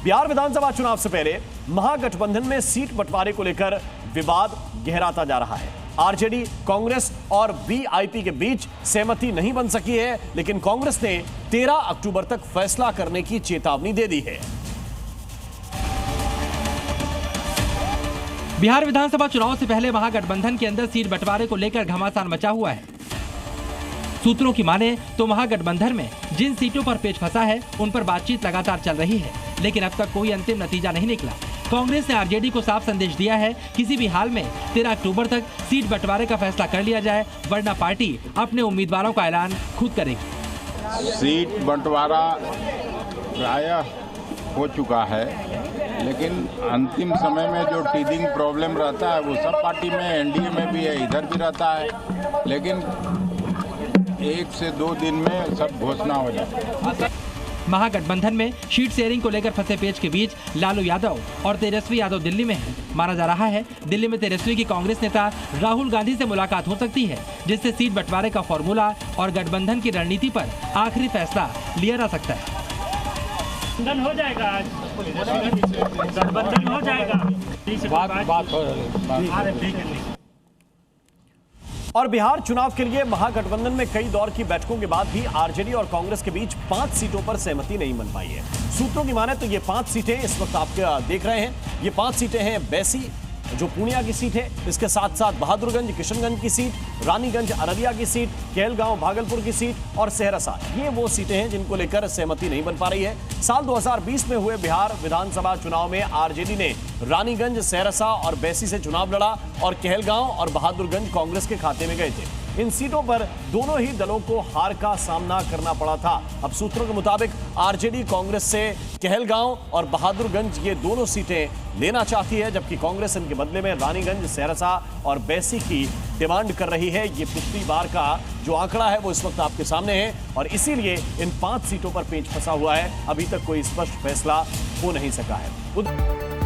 बिहार विधानसभा चुनाव से पहले महागठबंधन में सीट बंटवारे को लेकर विवाद गहराता जा रहा है। आरजेडी, कांग्रेस और वीआईपी के बीच सहमति नहीं बन सकी है, लेकिन कांग्रेस ने 13 अक्टूबर तक फैसला करने की चेतावनी दे दी है। बिहार विधानसभा चुनाव से पहले महागठबंधन के अंदर सीट बंटवारे को लेकर घमासान मचा हुआ है। सूत्रों की माने तो महागठबंधन में जिन सीटों पर पेच फंसा है उन पर बातचीत लगातार चल रही है, लेकिन अब तक कोई अंतिम नतीजा नहीं निकला। कांग्रेस ने आरजेडी को साफ संदेश दिया है, किसी भी हाल में 13 अक्टूबर तक सीट बंटवारे का फैसला कर लिया जाए, वरना पार्टी अपने उम्मीदवारों का ऐलान खुद करेगी। सीट बंटवारा प्रायः हो चुका है, लेकिन अंतिम समय में जो टीदिंग प्रॉब्लम रहता है वो सब पार्टी में, एनडीए में भी है, इधर भी रहता है, लेकिन 1 से 2 दिन में सब घोषणा हो जाए। महागठबंधन में सीट शेयरिंग को लेकर फंसे पेच के बीच लालू यादव और तेजस्वी यादव दिल्ली में हैं। माना जा रहा है दिल्ली में तेजस्वी की कांग्रेस नेता राहुल गांधी से मुलाकात हो सकती है, जिससे सीट बंटवारे का फॉर्मूला और गठबंधन की रणनीति पर आखिरी फैसला लिया जा सकता है। गठबंधन हो जाएगा, आज गठबंधन हो जाएगा, बात हो रही है। और बिहार चुनाव के लिए महागठबंधन में कई दौर की बैठकों के बाद भी आरजेडी और कांग्रेस के बीच 5 सीटों पर सहमति नहीं बन पाई है। सूत्रों की माने तो ये 5 सीटें इस वक्त आप देख रहे हैं, ये 5 सीटें हैं बैसी जो पूर्णिया की सीट है, इसके साथ साथ बहादुरगंज किशनगंज की सीट, रानीगंज अररिया की सीट, कहलगांव भागलपुर की सीट और सहरसा। ये वो सीटें हैं जिनको लेकर सहमति नहीं बन पा रही है। साल 2020 में हुए बिहार विधानसभा चुनाव में आरजेडी ने रानीगंज, सहरसा और बैसी से चुनाव लड़ा और कहलगांव और बहादुरगंज कांग्रेस के खाते में गए थे। इन सीटों पर दोनों ही दलों को हार का सामना करना पड़ा था। अब सूत्रों के मुताबिक आरजेडी कांग्रेस से कहलगांव और बहादुरगंज ये दोनों सीटें लेना चाहती है, जबकि कांग्रेस इनके बदले में रानीगंज, सहरसा और बैसी की डिमांड कर रही है। ये पिछली बार का जो आंकड़ा है वो इस वक्त आपके सामने है और इसीलिए इन 5 सीटों पर पेच फंसा हुआ है। अभी तक कोई स्पष्ट फैसला हो नहीं सका है।